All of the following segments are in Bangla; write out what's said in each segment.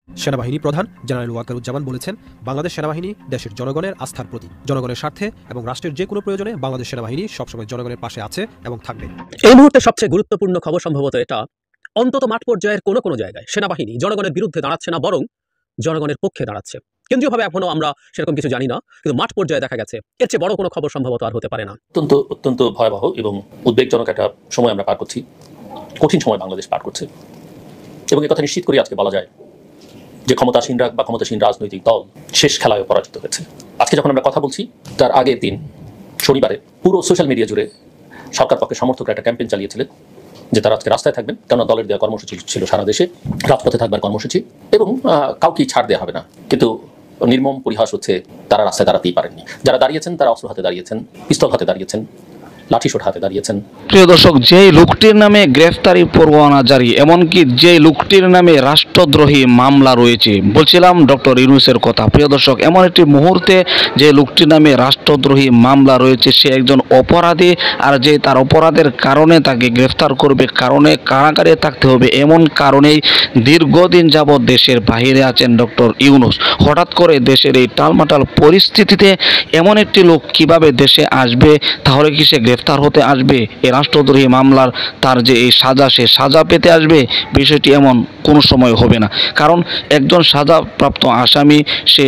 সেনাবাহিনী প্রধান জেনারেল ওয়াকারুজ্জামান বলেছেন, বাংলাদেশ সেনাবাহিনী দেশের জনগণের আস্থার প্রতীক। জনগণের স্বার্থে এবং রাষ্ট্রের যে কোনো প্রয়োজনে বাংলাদেশ সেনাবাহিনী সবসময় জনগণের পাশে আছে এবং থাকবে। এই মুহূর্তে সবচেয়ে গুরুত্বপূর্ণ খবর সম্ভবত এটা, অন্তত মাঠ পর্যায়ের কোনো জায়গায় সেনাবাহিনী জনগণের বিরুদ্ধে দাঁড়াচ্ছে না, বরং জনগণের পক্ষে দাঁড়াচ্ছে। কেন্দ্রীয়ভাবে এখনো আমরা সেরকম কিছু জানি না, কিন্তু মাঠ পর্যায়ে দেখা গেছে এর চেয়ে বড় কোনো খবর সম্ভবত আর হতে পারে না। অত্যন্ত ভয়াবহ এবং উদ্বেগজনক একটা সময় আমরা পার করছি, কঠিন সময় বাংলাদেশ পার করছে। এবং কথা নিশ্চিত করে আজকে বলা যায় যে ক্ষমতাসীনরা বা ক্ষমতাসীন রাজনৈতিক দল শেষ খেলায় পরাজিত হয়েছে। আজকে যখন আমরা কথা বলছি তার আগের দিন শনিবারে পুরো সোশ্যাল মিডিয়া জুড়ে সরকার পক্ষে সমর্থকরা একটা ক্যাম্পেইন চালিয়েছিলেন যে তারা আজকে রাস্তায় থাকবেন, কেননা দলের দেওয়া কর্মসূচি ছিল সারা দেশে রাজপথে থাকবার কর্মসূচি, এবং কাউকেই ছাড় দেওয়া হবে না। কিন্তু নির্মম পরিহাস হচ্ছে তারা রাস্তায় দাঁড়াতেই পারেননি। যারা দাঁড়িয়েছেন তারা অস্ত্র হাতে দাঁড়িয়েছেন, পিস্তল হাতে দাঁড়িয়েছেন, লাঠিসোঁটা হাতে দাঁড়িয়েছেন। প্রিয় দর্শক, যেই লোকটির নামে গ্রেফতারি পরোয়ানা জারি, এমনকি যে লোকটির নামে রাষ্ট্রদ্রোহী মামলা রয়েছে, বলছিলাম ডক্টর ইউনূসের কথা। প্রিয় দর্শক, এমন একটি মুহূর্তে যে লোকটির নামে রাষ্ট্রদ্রোহী মামলা রয়েছে, সে একজন অপরাধী, আর যে তার অপরাধের কারণে তাকে গ্রেফতার করবে, কারণে কারাগারে থাকতে হবে, এমন কারণেই দীর্ঘদিন যাবৎ দেশের বাহিরে আছেন ডক্টর ইউনূস। হঠাৎ করে দেশের এই টালমাটাল পরিস্থিতিতে এমন একটি লোক কিভাবে দেশে আসবে? তাহলে কি সে গ্রেফতার হতে আসবে? এই রাষ্ট্রদ্রোহী মামলার তার যে এই সাজা, সে সাজা পেতে আসবে? বিষয়টি এমন কোনো সময় হবে না, কারণ একজন সাজাপ্রাপ্ত আসামি সে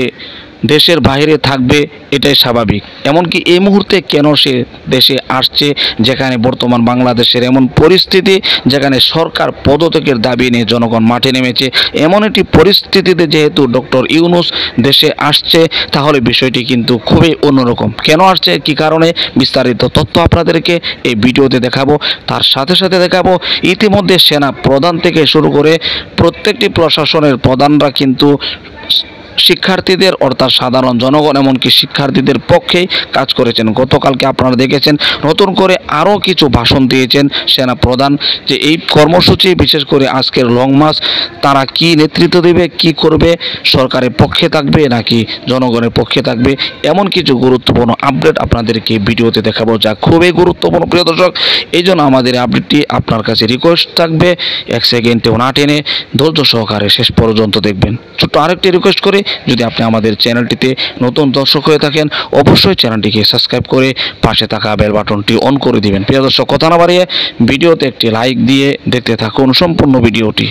দেশের বাইরে থাকবে, এটাই স্বাভাবিক। এমনকি এই মুহূর্তে কেন সে দেশে আসছে, যেখানে বর্তমান বাংলাদেশের এমন পরিস্থিতি, যেখানে সরকার পদত্যাগের দাবি নিয়ে জনগণ মাঠে নেমেছে, এমন একটি পরিস্থিতিতে যেহেতু ডক্টর ইউনূস দেশে আসছে, তাহলে বিষয়টি কিন্তু খুবই অন্যরকম। কেন আসছে, কী কারণে, বিস্তারিত তথ্য আপনাদেরকে এই ভিডিওতে দেখাবো। তার সাথে সাথে দেখাবো ইতিমধ্যে সেনা প্রধান থেকে শুরু করে প্রত্যেকটি প্রশাসনের প্রধানরা কিন্তু শিক্ষার্থীদের অর্থাৎ সাধারণ জনগণ এমনকি শিক্ষার্থীদের পক্ষেই কাজ করেছেন। গতকালকে আপনারা দেখেছেন নতুন করে আরও কিছু ভাষণ দিয়েছেন সেনা প্রধান, যে এই কর্মসূচি, বিশেষ করে আজকের লং মার্চ, তারা কি নেতৃত্ব দেবে, কি করবে, সরকারের পক্ষে থাকবে নাকি জনগণের পক্ষে থাকবে, এমন কিছু গুরুত্বপূর্ণ আপডেট আপনাদেরকে ভিডিওতে দেখাবো, যা খুবই গুরুত্বপূর্ণ। প্রিয় দর্শক, এই জন্য আমাদের আপডেটটি আপনার কাছে রিকোয়েস্ট থাকবে, এক সেকেন্ডেও না টেনে ধৈর্য সহকারে শেষ পর্যন্ত দেখবেন। ছোট্ট আরেকটি রিকোয়েস্ট করে, যদি আপনি আমাদের চ্যানেলটিতে নতুন দর্শক হয়ে থাকেন, অবশ্যই চ্যানেলটিকে সাবস্ক্রাইব করে পাশে থাকা বেল বাটনটি অন করে দিবেন। প্রিয় দর্শক, কথা না বাড়িয়ে ভিডিওতে একটি লাইক দিয়ে দেখতে থাকুন সম্পূর্ণ ভিডিওটি।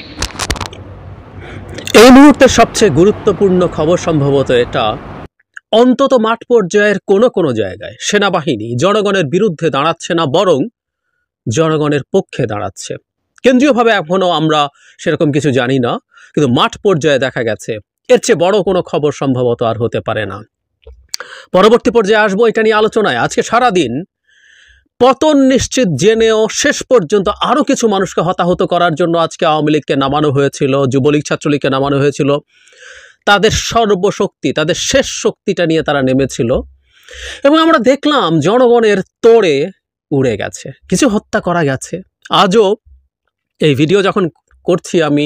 এই মুহূর্তে সবচেয়ে গুরুত্বপূর্ণ খবর সম্ভবত এটা, অন্তত মাঠ পর্যায়ের কোনো জায়গায় সেনাবাহিনী জনগণের বিরুদ্ধে দাঁড়াচ্ছে না, বরং জনগণের পক্ষে দাঁড়াচ্ছে। কেন্দ্রীয়ভাবে এখনো আমরা সেরকম কিছু জানি না, কিন্তু মাঠ পর্যায়ে দেখা গেছে এর চেয়ে বড় কোনো খবর সম্ভবত আর হতে পারে না। পরবর্তী পর্যায়ে আসবো এটা নিয়ে আলোচনায়। আজকে সারাদিন পতন নিশ্চিত জেনেও শেষ পর্যন্ত আরও কিছু মানুষকে হতাহত করার জন্য আজকে আওয়ামী লীগকে নামানো হয়েছিল, যুবলীগ ছাত্রলীগকে নামানো হয়েছিল। তাদের সর্বশক্তি, তাদের শেষ শক্তিটা নিয়ে তারা নেমেছিল, এবং আমরা দেখলাম জনগণের তোড়ে উড়ে গেছে, কিছু হত্যা করা গেছে। আজও এই ভিডিও যখন করছি আমি,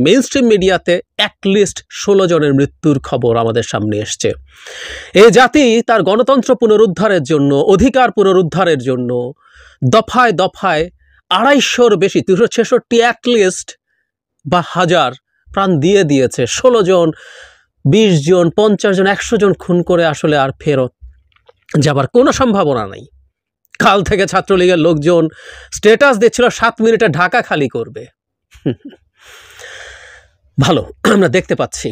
মেইন স্ট্রিম মিডিয়াতে অ্যাটলিস্ট 16 জনের মৃত্যুর খবর আমাদের সামনে এসছে। এই জাতি তার গণতন্ত্র পুনরুদ্ধারের জন্য, অধিকার পুনরুদ্ধারের জন্য দফায় দফায় 250-র বেশি, 266 অ্যাটলিস্ট বা হাজার প্রাণ দিয়েছে। 16 জন, 20 জন, 50 জন, 100 জন খুন করে আসলে আর ফেরত যাবার কোনো সম্ভাবনা নেই। কাল থেকে ছাত্রলীগের লোকজন স্ট্যাটাস দিচ্ছিল 7 মিনিটে ঢাকা খালি করবে। ভালো, আমরা দেখতে পাচ্ছি।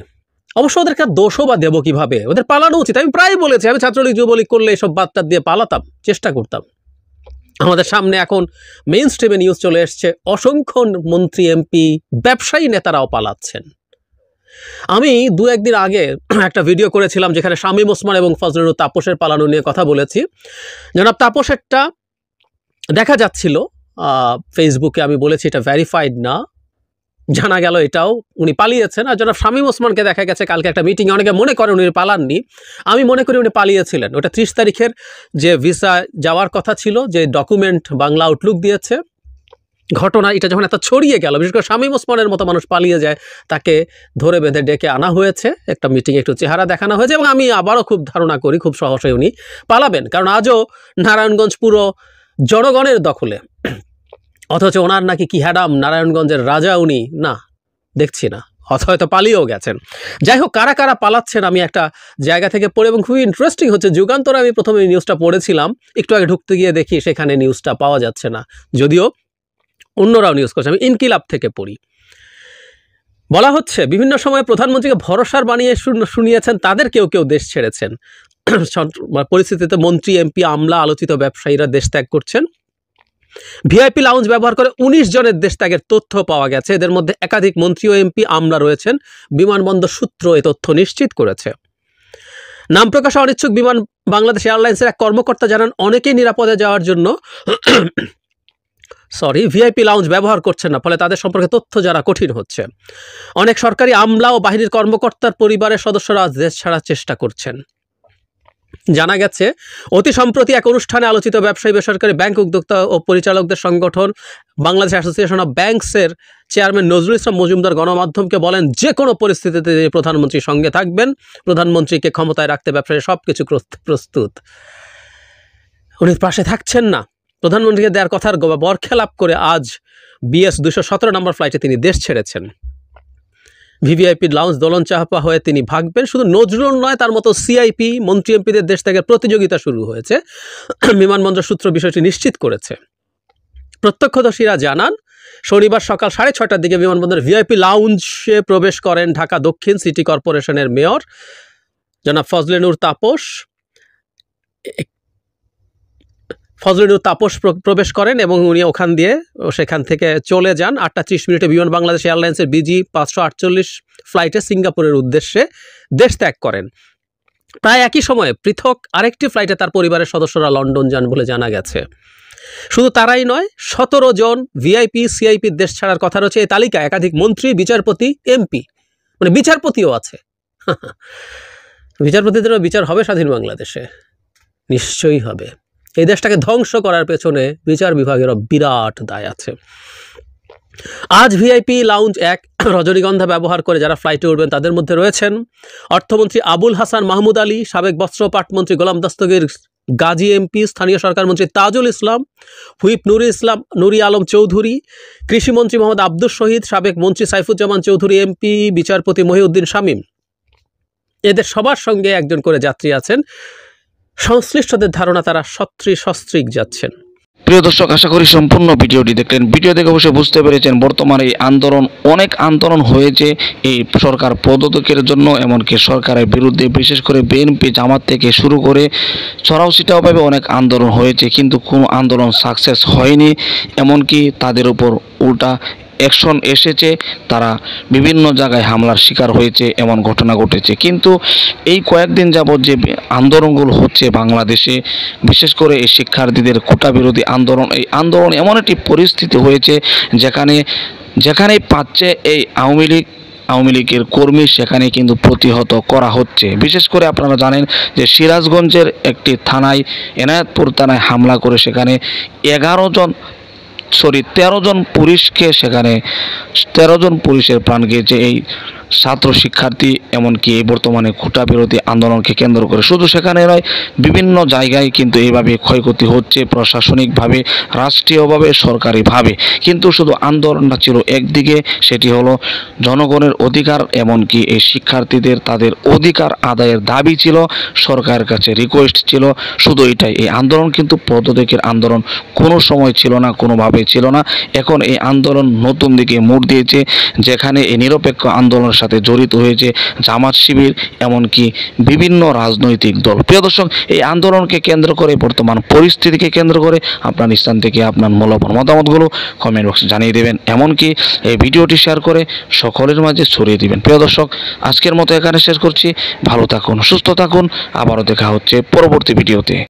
অবশ্য ওদেরকে দোষও বা দেবো কিভাবে, ওদের পালানো উচিত। আমি প্রায় বলেছি, আমি ছাত্রলীগ যুবলীগ করলে এসব বার্তা দিয়ে পালাতাম, চেষ্টা করতাম। আমাদের সামনে এখন মেইন স্ট্রিমে নিউজ চলে এসছে, অসংখ্য মন্ত্রী, এমপি, ব্যবসায়ী নেতারাও পালাচ্ছেন। আমি 2-1 দিন আগে একটা ভিডিও করেছিলাম যেখানে শামীম ওসমান এবং ফজলুর তাপসের পালানো নিয়ে কথা বলেছি। জনাব তাপসেরটা দেখা যাচ্ছিল ফেসবুকে, আমি বলেছি এটা ভেরিফাইড না, জানা গেল এটাও উনি পালিয়েছেন। আর জনাব শামীম ওসমানকে দেখা গেছে কালকে একটা মিটিংয়ে, অনেকে মনে করেন উনি পালাননি, আমি মনে করি উনি পালিয়েছিলেন। ওটা 30 তারিখের যে ভিসা যাওয়ার কথা ছিল, যে ডকুমেন্ট বাংলা আউটলুক দিয়েছে, ঘটনা এটা যখন এত ছড়িয়ে গেল, বিশেষ করে শামীম ওসমানের মতো মানুষ পালিয়ে যায়, তাকে ধরে বেঁধে ডেকে আনা হয়েছে, একটা মিটিংয়ে একটু চেহারা দেখানো হয়েছে, এবং আমি আবারও খুব ধারণা করি খুব সহজেই উনি পালাবেন, কারণ আজও নারায়ণগঞ্জ পুরো জনগণের দখলে, অথচ ওনার নাকি কি হ্যাডাম, নারায়ণগঞ্জের রাজা উনি, না দেখছি না। হয়তো পালিয়েও গেছেন। যাই হোক, কারা কারা পালাচ্ছেন আমি একটা জায়গা থেকে পড়ে, এবং খুবই ইন্টারেস্টিং হচ্ছে, যুগান্তরে আমি প্রথমে এই নিউজটা পড়েছিলাম, একটু আগে ঢুকতে গিয়ে দেখি সেখানে নিউজটা পাওয়া যাচ্ছে না, যদিও অন্যরাও নিউজ করছে। আমি ইনকিলাব থেকে পড়ি। বলা হচ্ছে বিভিন্ন সময় প্রধানমন্ত্রীকে ভরসার বানিয়ে শুনিয়েছেন, তাদের কেউ কেউ দেশ ছেড়েছেন। পরিস্থিতিতে মন্ত্রী, এমপি, আমলা, আলোচিত ব্যবসায়ীরা দেশ ত্যাগ করছেন। ভিআইপি লাউঞ্জ ব্যবহার করে 19 জনের দেশ ত্যাগের তথ্য পাওয়া গেছে। এদের মধ্যে একাধিক মন্ত্রী ও এমপি, আমলা রয়েছেন। বিমানবন্দর সূত্র এই তথ্য নিশ্চিত করেছে। নাম প্রকাশে অনিচ্ছুক বাংলাদেশ এয়ারলাইন্সের এক কর্মকর্তা জানান, অনেকেই নিরাপদে যাওয়ার জন্য ভিআইপি লাউঞ্জ ব্যবহার করছেন না, ফলে তাদের সম্পর্কে তথ্য জানা কঠিন হচ্ছে। অনেক সরকারি আমলা ও বাহিনীর কর্মকর্তার পরিবারের সদস্যরা আজ দেশ ছাড়ার চেষ্টা করছেন। জানা গেছে, অতি সম্প্রতি এক অনুষ্ঠানে আলোচিত ব্যবসায়ী, বেসরকারি ব্যাংক উদ্যোক্তা ও পরিচালকদের সংগঠন বাংলাদেশ অ্যাসোসিয়েশন অব ব্যাংকসের চেয়ারম্যান নজরুল ইসলাম মজুমদার গণমাধ্যমকে বলেন, যে কোনো পরিস্থিতিতে তিনি প্রধানমন্ত্রীর সঙ্গে থাকবেন। প্রধানমন্ত্রীকে ক্ষমতায় রাখতে ব্যবসায়ী সবকিছু প্রস্তুত। উনি পাশে থাকছেন না। প্রধানমন্ত্রীকে দেওয়ার কথার বরখেলাপ করে আজ BS 217 নম্বর ফ্লাইটে তিনি দেশ ছেড়েছেন। ভিভিআইপি লাউঞ্জ দোলন চাহপা হয়ে তিনি ভাগবেন। শুধু নজরুল নয়, তার মতো সিআইপি, মন্ত্রী, এমপিদের দেশ থেকে প্রতিযোগিতা শুরু হয়েছে। বিমানবন্দর সূত্র বিষয়টি নিশ্চিত করেছে। প্রত্যক্ষদর্শীরা জানান, শনিবার সকাল 6:30টার দিকে বিমানবন্দরের ভিআইপি লাউঞ্জে প্রবেশ করেন ঢাকা দক্ষিণ সিটি কর্পোরেশনের মেয়র জনাব ফজলে নূর তাপস প্রবেশ করেন এবং উনি সেখান থেকে চলে যান। 8:30 মিনিটে বিমান বাংলাদেশ এয়ারলাইন্সের BG 548 ফ্লাইটে সিঙ্গাপুরের উদ্দেশ্যে দেশ ত্যাগ করেন। প্রায় একই সময়ে পৃথক আরেকটি ফ্লাইটে তার পরিবারের সদস্যরা লন্ডন যান বলে জানা গেছে। শুধু তারাই নয়, 17 জন ভিআইপি, সিআইপির দেশ ছাড়ার কথা রয়েছে। এই তালিকায় একাধিক মন্ত্রী, বিচারপতি, এমপি, মানে বিচারপতিও আছে। বিচারপতিদেরও বিচার হবে স্বাধীন বাংলাদেশে, নিশ্চয়ই হবে। এই দেশটাকে ধ্বংস করার পেছনে বিচার বিভাগেরও বিরাট দায় আছে। আজ ভিআইপি লাউঞ্জ 1 রজনীগন্ধা ব্যবহার করে যারা ফ্লাইটে উঠবেন তাদের মধ্যে রয়েছেন অর্থমন্ত্রী আবুল হাসান মাহমুদ আলী, সাবেক বস্ত্র পাটমন্ত্রী গোলাম দস্তগীর গাজী এমপি, স্থানীয় সরকার মন্ত্রী তাজুল ইসলাম, হুইপ নুরি আলম চৌধুরী, কৃষিমন্ত্রী মোহাম্মদ আব্দুস শহীদ, সাবেক মন্ত্রী সাইফুজ্জামান চৌধুরী এমপি, বিচারপতি মহিউদ্দিন শামীম। এদের সবার সঙ্গে একজন করে যাত্রী আছেন। সংশ্লিষ্টদের ধারণা তারা সস্ত্রীক যাচ্ছেন। প্রিয় দর্শক, আশা করি সম্পূর্ণ ভিডিওটি দেখলেন। ভিডিও দেখে অবশ্যই বুঝতে পেরেছেন বর্তমানে এই অনেক আন্দোলন হয়েছে এই সরকার পদত্যাগের জন্য, এমনকি সরকারের বিরুদ্ধে, বিশেষ করে বিএনপি, জামাত থেকে শুরু করে ছড়াও ছিটাওভাবে অনেক আন্দোলন হয়েছে, কিন্তু কোনো আন্দোলন সাকসেস হয়নি। এমনকি তাদের উপর উল্টা অ্যাকশন এসেছে, তারা বিভিন্ন জায়গায় হামলার শিকার হয়েছে, এমন ঘটনা ঘটেছে। কিন্তু এই কয়েকদিন যাবৎ যে আন্দোলনগুলো হচ্ছে বাংলাদেশে, বিশেষ করে এই শিক্ষার্থীদের কোটা বিরোধী আন্দোলন, এই আন্দোলন এমন একটি পরিস্থিতি হয়েছে যেখানেই পাচ্ছে এই আওয়ামী লীগের কর্মী, সেখানে কিন্তু প্রতিহত করা হচ্ছে। বিশেষ করে আপনারা জানেন যে সিরাজগঞ্জের একটি থানায়, এনায়েতপুর থানায় হামলা করে সেখানে 13 জন পুলিশকে, সেখানে 13 জন পুলিশের প্রাণ গিয়েছে এই ছাত্র শিক্ষার্থী, এমনকি এই বর্তমানে কোটা বিরোধী আন্দোলনকে কেন্দ্র করে। শুধু সেখানে নয়, বিভিন্ন জায়গায় কিন্তু এইভাবে ক্ষয়ক্ষতি হচ্ছে, প্রশাসনিকভাবে, রাষ্ট্রীয়ভাবে, সরকারিভাবে। কিন্তু শুধু আন্দোলনটা ছিল একদিকে, সেটি হলো জনগণের অধিকার, এমনকি এই শিক্ষার্থীদের তাদের অধিকার আদায়ের দাবি ছিল, সরকারের কাছে রিকোয়েস্ট ছিল, শুধু এটাই। এই আন্দোলন কিন্তু পদত্যাগের আন্দোলন কোনো সময় ছিল না, কোনোভাবে ছিল না। এখন এই আন্দোলন নতুন দিকে মোড় দিয়েছে, যেখানে এই নিরপেক্ষ আন্দোলনের সাথে জড়িত হয়েছে জামাত, শিবির, এমনকি বিভিন্ন রাজনৈতিক দল। প্রিয় দর্শক, এই আন্দোলনকে কেন্দ্র করে, বর্তমান পরিস্থিতিকে কেন্দ্র করে আপনার স্থান থেকে আপনার মূল্যবান মতামতগুলো কমেন্ট বক্সে জানিয়ে দেবেন, এমনকি এই ভিডিওটি শেয়ার করে সকলের মাঝে ছড়িয়ে দিবেন। প্রিয় দর্শক, আজকের মতো এখানে শেষ করছি। ভালো থাকুন, সুস্থ থাকুন, আবারও দেখা হচ্ছে পরবর্তী ভিডিওতে।